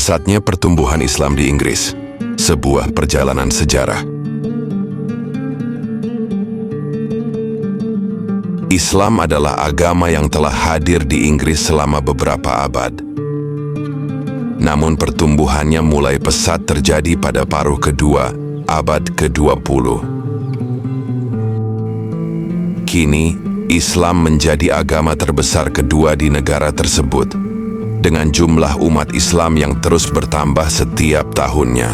Pesatnya pertumbuhan Islam di Inggris, sebuah perjalanan sejarah. Islam adalah agama yang telah hadir di Inggris selama beberapa abad. Namun pertumbuhannya mulai pesat terjadi pada paruh kedua, abad ke-20. Kini, Islam menjadi agama terbesar kedua di negara tersebut, dengan jumlah umat Islam yang terus bertambah setiap tahunnya.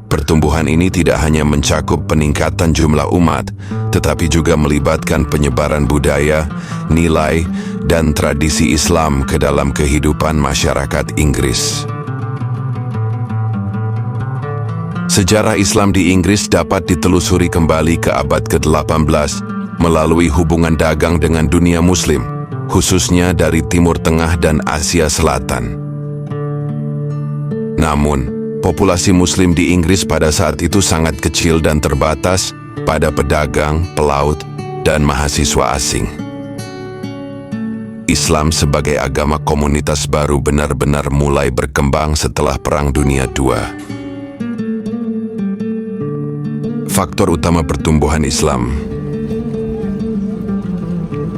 Pertumbuhan ini tidak hanya mencakup peningkatan jumlah umat, tetapi juga melibatkan penyebaran budaya, nilai, dan tradisi Islam ke dalam kehidupan masyarakat Inggris. Sejarah Islam di Inggris dapat ditelusuri kembali ke abad ke-18 melalui hubungan dagang dengan dunia Muslim, khususnya dari Timur Tengah dan Asia Selatan. Namun, populasi Muslim di Inggris pada saat itu sangat kecil dan terbatas pada pedagang, pelaut, dan mahasiswa asing. Islam sebagai agama komunitas baru benar-benar mulai berkembang setelah Perang Dunia II. Faktor utama pertumbuhan Islam.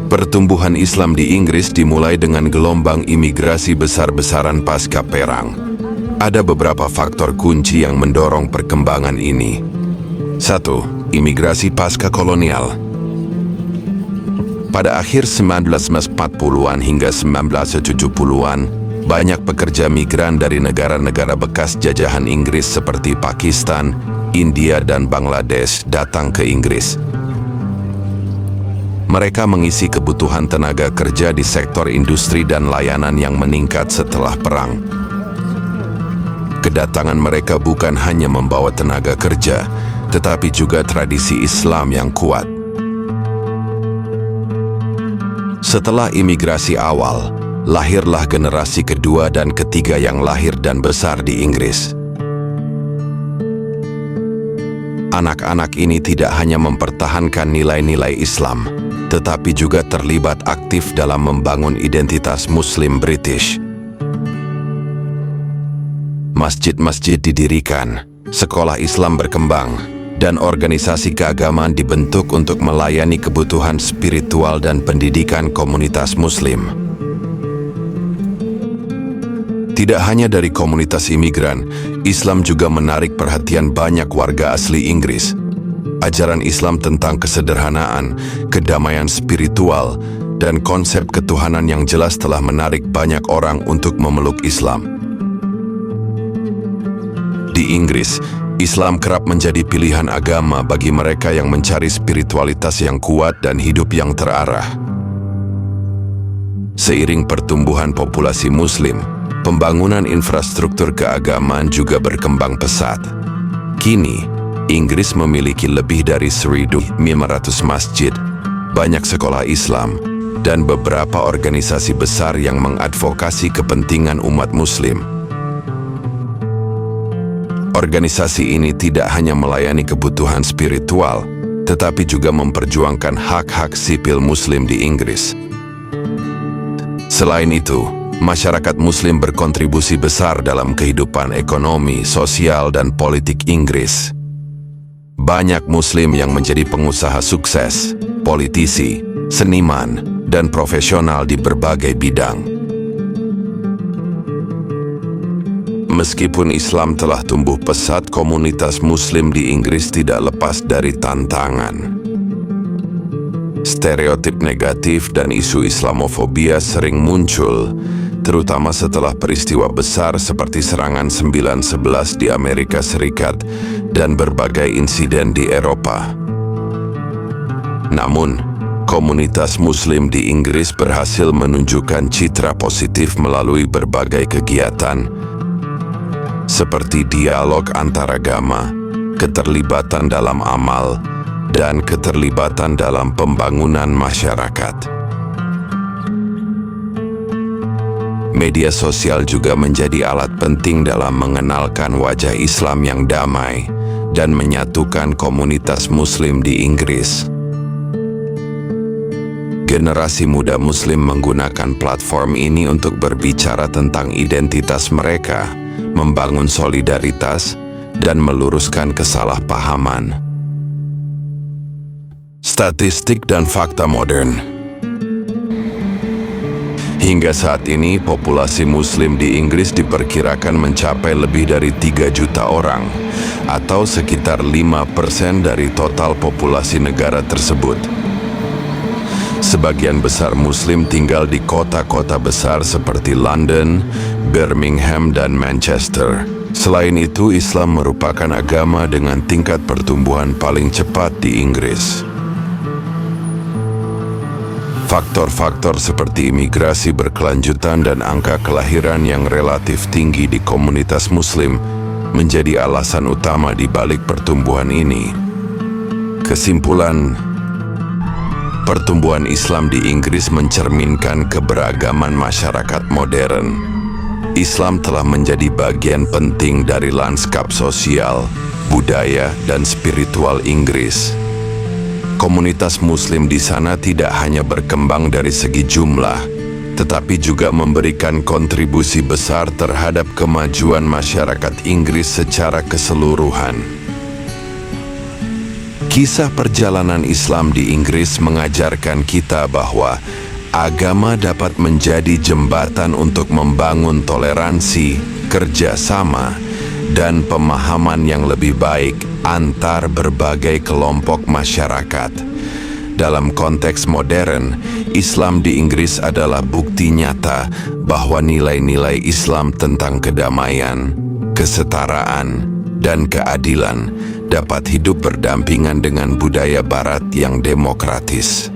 Pertumbuhan Islam di Inggris dimulai dengan gelombang imigrasi besar-besaran pasca perang. Ada beberapa faktor kunci yang mendorong perkembangan ini. 1. Imigrasi pasca kolonial. Pada akhir 1940-an hingga 1970-an, banyak pekerja migran dari negara-negara bekas jajahan Inggris seperti Pakistan, India, dan Bangladesh datang ke Inggris. Mereka mengisi kebutuhan tenaga kerja di sektor industri dan layanan yang meningkat setelah perang. Kedatangan mereka bukan hanya membawa tenaga kerja, tetapi juga tradisi Islam yang kuat. Setelah imigrasi awal, lahirlah generasi kedua dan ketiga yang lahir dan besar di Inggris. Anak-anak ini tidak hanya mempertahankan nilai-nilai Islam, tetapi juga terlibat aktif dalam membangun identitas Muslim British. Masjid-masjid didirikan, sekolah Islam berkembang, dan organisasi keagamaan dibentuk untuk melayani kebutuhan spiritual dan pendidikan komunitas Muslim. Tidak hanya dari komunitas imigran, Islam juga menarik perhatian banyak warga asli Inggris. Ajaran Islam tentang kesederhanaan, kedamaian spiritual, dan konsep ketuhanan yang jelas telah menarik banyak orang untuk memeluk Islam. Di Inggris, Islam kerap menjadi pilihan agama bagi mereka yang mencari spiritualitas yang kuat dan hidup yang terarah. Seiring pertumbuhan populasi Muslim, pembangunan infrastruktur keagamaan juga berkembang pesat. Kini, Inggris memiliki lebih dari 1.500 masjid, banyak sekolah Islam, dan beberapa organisasi besar yang mengadvokasi kepentingan umat Muslim. Organisasi ini tidak hanya melayani kebutuhan spiritual, tetapi juga memperjuangkan hak-hak sipil Muslim di Inggris. Selain itu, masyarakat Muslim berkontribusi besar dalam kehidupan ekonomi, sosial, dan politik Inggris. Banyak Muslim yang menjadi pengusaha sukses, politisi, seniman, dan profesional di berbagai bidang. Meskipun Islam telah tumbuh pesat, komunitas Muslim di Inggris tidak lepas dari tantangan. Stereotip negatif dan isu Islamofobia sering muncul, terutama setelah peristiwa besar seperti serangan 9/11 di Amerika Serikat dan berbagai insiden di Eropa. Namun, komunitas Muslim di Inggris berhasil menunjukkan citra positif melalui berbagai kegiatan, seperti dialog antaragama, keterlibatan dalam amal, dan keterlibatan dalam pembangunan masyarakat. Media sosial juga menjadi alat penting dalam mengenalkan wajah Islam yang damai dan menyatukan komunitas Muslim di Inggris. Generasi muda Muslim menggunakan platform ini untuk berbicara tentang identitas mereka, membangun solidaritas, dan meluruskan kesalahpahaman. Statistik dan fakta modern. Hingga saat ini, populasi Muslim di Inggris diperkirakan mencapai lebih dari 3 juta orang, atau sekitar 5% dari total populasi negara tersebut. Sebagian besar Muslim tinggal di kota-kota besar seperti London, Birmingham, dan Manchester. Selain itu, Islam merupakan agama dengan tingkat pertumbuhan paling cepat di Inggris. Faktor-faktor seperti imigrasi berkelanjutan dan angka kelahiran yang relatif tinggi di komunitas Muslim menjadi alasan utama di balik pertumbuhan ini. Kesimpulan, pertumbuhan Islam di Inggris mencerminkan keberagaman masyarakat modern. Islam telah menjadi bagian penting dari lanskap sosial, budaya, dan spiritual Inggris. Komunitas Muslim di sana tidak hanya berkembang dari segi jumlah, tetapi juga memberikan kontribusi besar terhadap kemajuan masyarakat Inggris secara keseluruhan. Kisah perjalanan Islam di Inggris mengajarkan kita bahwa agama dapat menjadi jembatan untuk membangun toleransi, kerjasama, dan pemahaman yang lebih baik antar berbagai kelompok masyarakat. Dalam konteks modern, Islam di Inggris adalah bukti nyata bahwa nilai-nilai Islam tentang kedamaian, kesetaraan, dan keadilan dapat hidup berdampingan dengan budaya Barat yang demokratis.